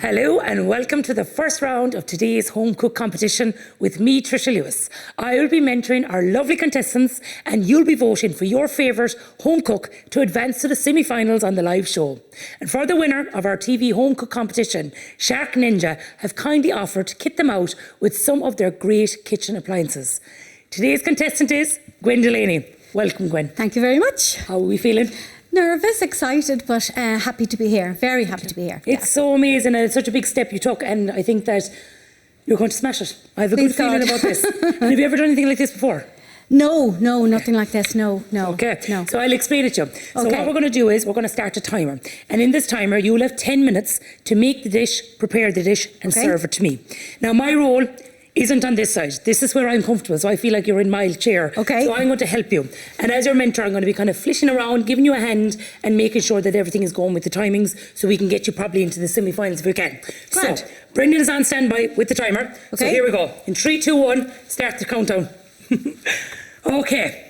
Hello and welcome to the first round of today's home cook competition with me, Trisha Lewis. I will be mentoring our lovely contestants and you'll be voting for your favourite home cook to advance to the semi-finals on the live show. And for the winner of our TV home cook competition, Shark Ninja have kindly offered to kit them out with some of their great kitchen appliances. Today's contestant is Gwen Delaney. Welcome, Gwen. Thank you very much. How are we feeling? Nervous, excited, but happy to be here. Very happy to be here. It's so amazing and it's such a big step you took, and I think that you're going to smash it. I have a good feeling about this. And have you ever done anything like this before? No, nothing like this. No. Okay, no. So I'll explain it to you. So what we're going to do is we're going to start a timer. And in this timer, you will have 10 minutes to make the dish, prepare the dish, and serve it to me. Now, my role isn't on this side. This is where I'm comfortable, so I feel like you're in my chair. Okay. So I'm going to help you. And as your mentor, I'm going to be kind of flishing around, giving you a hand, and making sure that everything is going with the timings, so we can get you probably into the semi-finals if we can. Grand. So, Brendan is on standby with the timer. Okay. So here we go. In 3, 2, 1, start the countdown. Okay.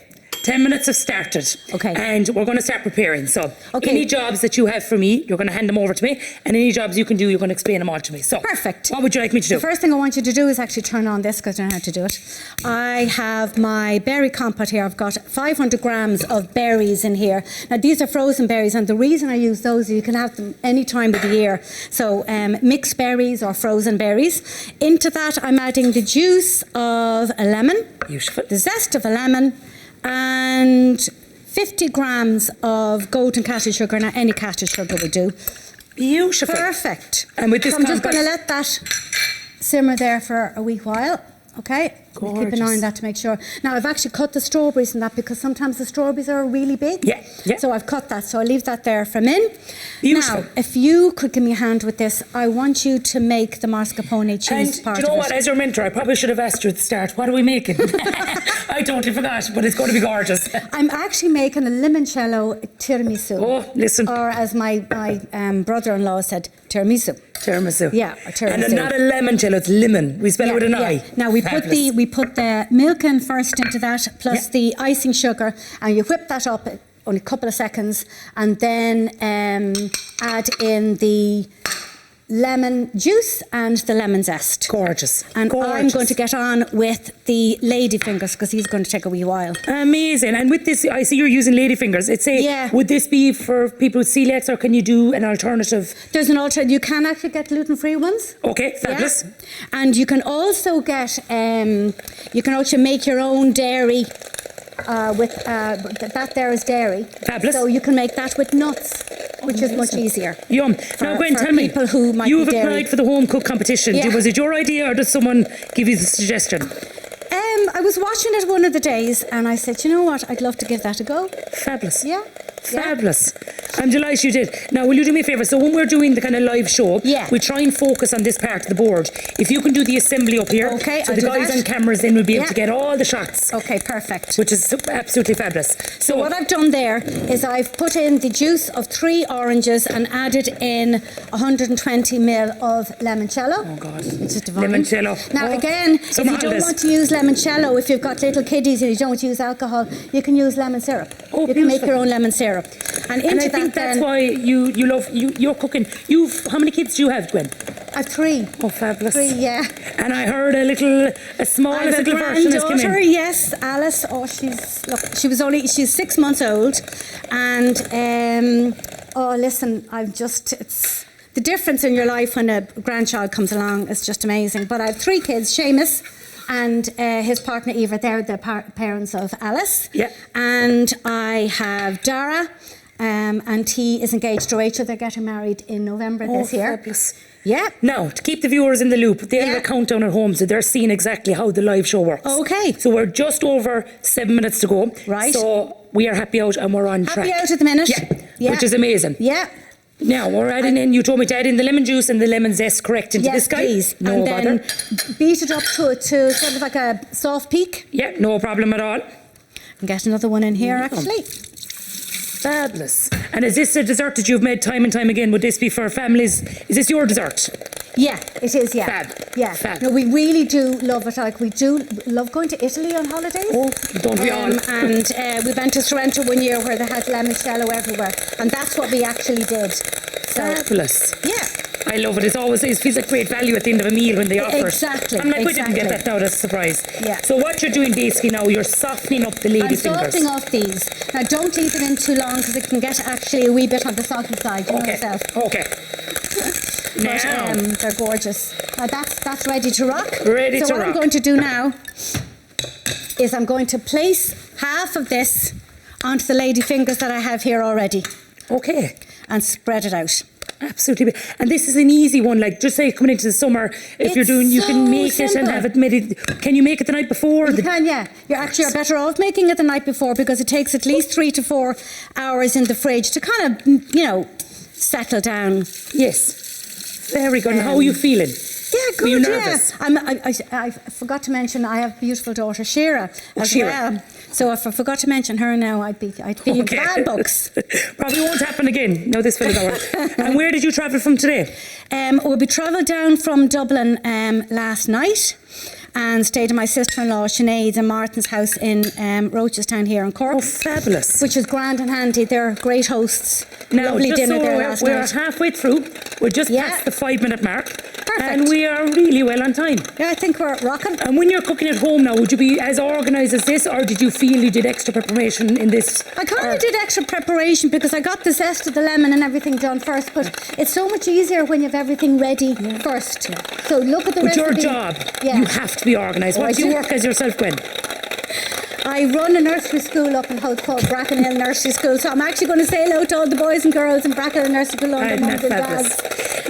10 minutes have started. Okay. And we're going to start preparing. So any jobs that you have for me, you're going to hand them over to me. And any jobs you can do, you're going to explain them all to me. So perfect. What would you like me to do? The first thing I want you to do is actually turn on this, because I don't know how to do it. I have my berry compote here. I've got 500 grams of berries in here. Now, these are frozen berries, and the reason I use those is you can have them any time of the year. So mixed berries or frozen berries. Into that, I'm adding the juice of a lemon. Beautiful. The zest of a lemon. And 50 grams of golden castle sugar. Now, any castle sugar will do. Beautiful. Perfect. And with this so I'm just going to let that simmer there for a wee while. Okay. Gorgeous. Keep an eye on that to make sure. Now, I've actually cut the strawberries in that, because sometimes the strawberries are really big. Yeah. So I've cut that. So I'll leave that there for a minute. Beautiful. Now, if you could give me a hand with this, I want you to make the mascarpone cheese part of it. Do you know what? As your mentor, I probably should have asked you at the start, what are we making? I totally forgot, but it's going to be gorgeous. I'm actually making a limoncello tiramisu. Oh, listen. Or as my brother-in-law said, tiramisu. Tiramisu. Yeah, a tiramisu. And not a limoncello, it's lemon. We spell it with an I. Now we put the milk in first into that, plus the icing sugar, and you whip that up only a couple of seconds, and then add in the lemon juice and the lemon zest. Gorgeous. And I'm going to get on with the ladyfingers, because he's going to take a wee while. Amazing. And with this, I see you're using ladyfingers. Would this be for people with celiacs, or can you do an alternative? There's an alternative. You can actually get gluten-free ones. Okay, fabulous. Yeah. And you can also get, you can also make your own dairy. That there is dairy. Fabulous. So you can make that with nuts, which is much easier. Yum. Now, Gwen, tell me, who might you have be applied for the home cook competition. Yeah. Was it your idea, or did someone give you the suggestion? I was watching it one of the days, and I said, you know what, I'd love to give that a go. Fabulous. Yeah. Fabulous. I'm delighted you did. Now, will you do me a favour? So when we're doing the kind of live show, we try and focus on this part of the board. If you can do the assembly up here, so the guys on cameras then will be able to get all the shots. Okay, perfect. Which is absolutely fabulous. So what I've done there is I've put in the juice of 3 oranges and added in 120 ml of limoncello. Oh God. It's divine. Limoncello. Now again, if you don't want to use limoncello, if you've got little kiddies and you don't want to use alcohol, you can use lemon syrup. Oh, you can make your own lemon syrup. And I think that's why you're cooking. How many kids do you have, Gwen? I have 3. Oh, fabulous. 3, yeah. And I heard a smallest little version has come in. Yes, Alice. Oh, she's 6 months old, and listen, it's the difference in your life when a grandchild comes along is just amazing. But I have 3 kids, Seamus and his partner Eva. They're the parents of Alice. Yeah. And I have Dara, and he is engaged to Rachel. They're getting married in November this year. Fabulous. Yeah. Now, to keep the viewers in the loop, they have a countdown at home, so they're seeing exactly how the live show works. Okay. So we're just over 7 minutes to go. Right. So we are happy out and we're on track. Happy out at the minute. Yeah. Which is amazing. Yeah. Now, we're adding in, you told me to add in the lemon juice and the lemon zest, correct, into this guy? Please. No bother. And then beat it up to sort of like a soft peak. Yeah, no problem at all. And get another one in here, actually. Fabulous. And is this a dessert that you've made time and time again? Would this be for families? Is this your dessert? Yeah, it is, yeah. Fab. Yeah. Fab. No, we really do love it. Like, we do love going to Italy on holidays. Oh, don't we all? And we went to Sorrento one year where they had limoncello everywhere. And that's what we actually did. So, fabulous. yeah. I love it. It feels like great value at the end of a meal when they offer it. Exactly. I'm like, we didn't get exactly. that now, that's a surprise. Yeah. So what you're doing basically now, you're softening up the I'm lady fingers. softening off these. Now, don't leave it in too long because it can get actually a wee bit on the salty side. You know yourself. Okay. But Now, they're gorgeous. Now that's ready to rock. Ready so to what I'm rock. going to do now is I'm going to place half of this onto the lady fingers that I have here already okay. and spread it out. Absolutely. And this is an easy one, like just say coming into the summer, if you're doing, you can so make it and simple. have it made. Can you make it the night before? You can, yeah. You're better off making it the night before because it takes at least 3 to 4 hours in the fridge to kind of, settle down. Yes. Very good. And how are you feeling? Yeah, Were good. you nervous? I forgot to mention I have a beautiful daughter, Shira, as Shira. well. So if I forgot to mention her now, I'd be in bad books. Probably won't happen again. No, this fella's over. And where did you travel from today? We travelled down from Dublin last night and stayed at my sister-in-law Sinead's and Martin's house in Rochestown here in Cork. Oh, fabulous. Which is grand and handy. They're great hosts. Now, Lovely just dinner so there last we're night. halfway through. We're just past the 5-minute mark. Perfect. And we are really well on time. Yeah, I think we're rocking. And when you're cooking at home now, would you be as organised as this, or did you feel you did extra preparation in this? I kind of did extra preparation because I got the zest of the lemon and everything done first, but it's so much easier when you have everything ready first. Yeah. So look at the But recipe. your job, Yeah. you have to be organised. What do you work as yourself, Gwen? I run a nursery school up in House called Bracken Hill Nursery School, so I'm actually going to say hello to all the boys and girls in Bracken Hill Nursery School under mums and dads.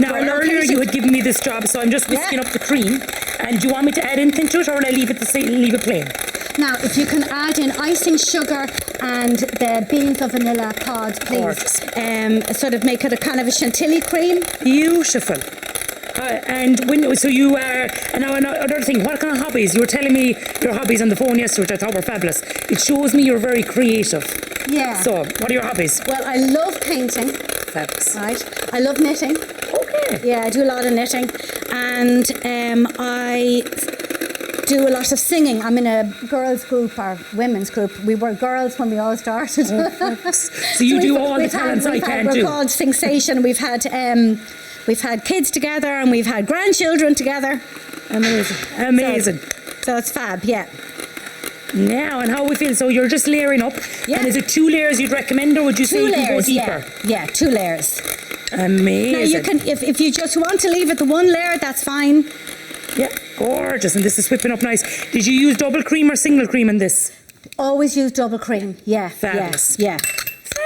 Now, We're earlier located- you had given me this job, so I'm just whisking up the cream. And do you want me to add anything to it, or will I leave it leave it plain? Now, if you can add in icing, sugar and the beans of vanilla pod, please. Gorgeous. Sort of make it a kind of a chantilly cream. Beautiful. And so you are, and now another thing, what kind of hobbies? You were telling me your hobbies on the phone yesterday, which I thought were fabulous. It shows me you're very creative. Yeah. So, what are your hobbies? Well, I love painting. Fabulous. Right. I love knitting. Okay. Yeah, I do a lot of knitting. And I do a lot of singing. I'm in a girls group or women's group. We were girls when we all started. So you do all the talents I can't do. We're called Sensation. We've had kids together and we've had grandchildren together. Amazing. So it's fab, yeah. Now, and how we feel? So you're just layering up. Yeah. And is it 2 layers you'd recommend, or would you say you can go deeper? Yeah, 2 layers. Amazing. Now you can, if you just want to leave it the 1 layer, that's fine. Yeah, gorgeous. And this is whipping up nice. Did you use double cream or single cream in this? Always use double cream. Yeah. Fabulous. Yeah.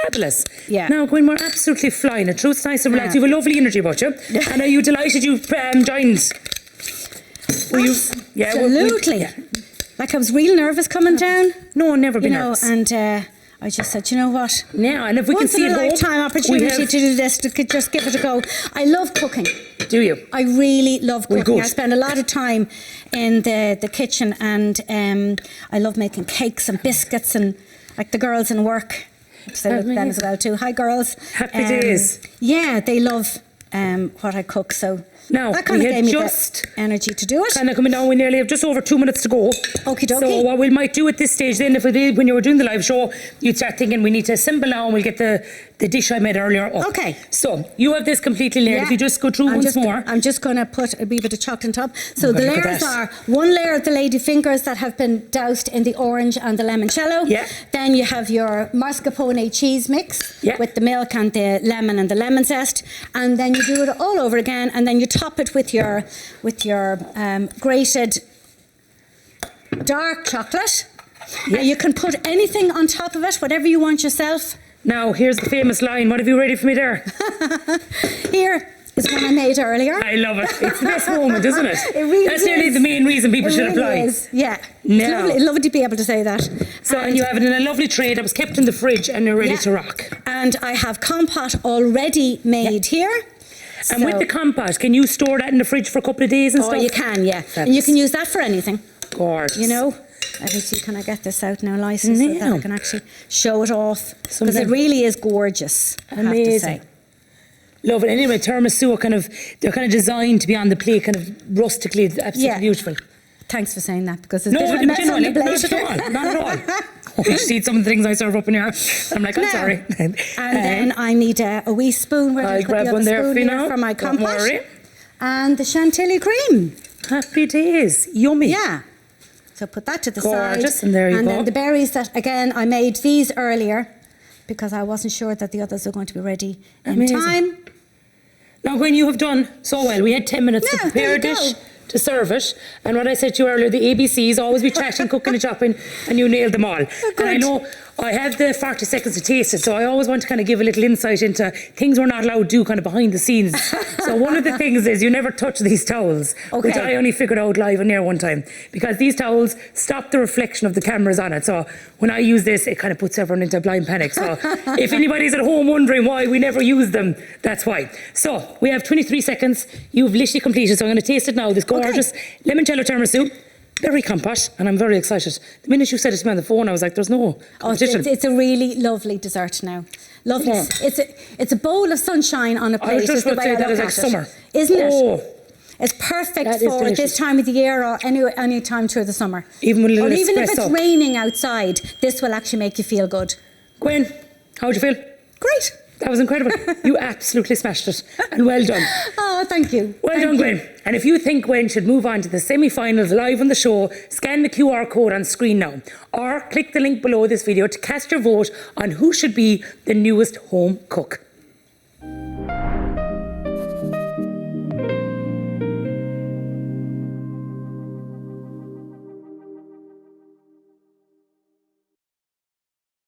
Fabulous. Yeah. Now, Gwen, we're absolutely flying. The truth's nice and relaxed. You have a lovely energy about you. And are you delighted you joined? Were you? Yeah, Absolutely. Like I was real nervous coming down. No, never been nervous. And I just said, you know what? Now, and if we can see it once in a lifetime opportunity to do this, to just give it a go. I love cooking. Do you? I really love cooking. Good. I spend a lot of time in the kitchen, and I love making cakes and biscuits, and like the girls in work. They love them as well too. Hi, girls. Happy days. Yeah, they love what I cook. So now, that kind of we gave me just the energy to do it. kind of coming down. We nearly have just over 2 minutes to go. Okie dokie. So what we might do at this stage then, if we did when you were doing the live show, you'd start thinking we need to assemble now, and we'll get the dish I made earlier up. Okay. So you have this completely layered. Yeah. If you just go through once more. I'm just going to put a wee bit of chocolate on top. So the look at layers that. are 1 layer of the lady fingers that have been doused in the orange and the limoncello. Yeah. Then you have your mascarpone cheese mix with the milk and the lemon and the lemon zest. And then you do it all over again, and then you top it with your grated dark chocolate. Yeah. You can put anything on top of it, whatever you want yourself. Now, here's the famous line. What have you ready for me there? Here is one I made earlier. I love it. It's the best moment, isn't it? It really That's is. nearly the main reason people should apply. Is. Yeah. Now. It's lovely to be able to say that. So, and you have it in a lovely tray that was kept in the fridge, and you're ready to rock. And I have compote already made here. And with the compote, can you store that in the fridge for a couple of days and stuff? Oh, you can, yeah. Fabulous. And you can use that for anything. Gorgeous. You know? Let me see, can I get this out now, Lysa, so that I can actually show it off? Because it really is gorgeous, I have to say. Love it. Anyway, tiramisu are they're kind of designed to be on the plate, kind of rustically, absolutely beautiful. Thanks for saying that, because it's No, a bit of a mess on the not plate. at all. Not at all. Oh, you see some of the things I serve up in here. I'm like, I'm Now, sorry. And then I need a wee spoon. Where I'll did I put grab the one other there spoon for you here now. for my Don't compote. worry. And the chantilly cream. Happy days. Yummy. Yeah. So put that to the Gorgeous, side. and there you go. then the berries that, again, I made these earlier because I wasn't sure that the others were going to be ready Amazing. in time. Now, when you have done so well, we had 10 minutes Yeah, to prepare a there you dish, go. to serve it. And what I said to you earlier, the ABCs, always be chatting, cooking and chopping, and you nailed them all. And I know I have the 40 seconds to taste it, so I always want to kind of give a little insight into things we're not allowed to do kind of behind the scenes. So one of the things is you never touch these towels, which Okay. I only figured out live on air one time, because these towels stop the reflection of the cameras on it. So when I use this, it kind of puts everyone into blind panic. So if anybody's at home wondering why we never use them, that's why. So we have 23 seconds. You've literally completed, so I'm going to taste it now. This gorgeous limoncello tiramisu. Berry compote, and I'm very excited. The minute you said it to me on the phone, I was like, there's no competition. It's a really lovely dessert now. Lovely. Yeah. It's a bowl of sunshine on a I was plate. just is the about to way say that I is look like at it. summer. Isn't it? Oh, It's perfect That is for delicious. this time of the year or any time through the summer. Even with a little Or even if espresso. it's raining outside, this will actually make you feel good. Gwen, how'd you feel? Great. That was incredible. You absolutely smashed it, and well done. Oh, thank you. Well Thank done, you. Gwen. And if you think Gwen should move on to the semi-finals live on the show, scan the QR code on screen now, or click the link below this video to cast your vote on who should be the newest home cook.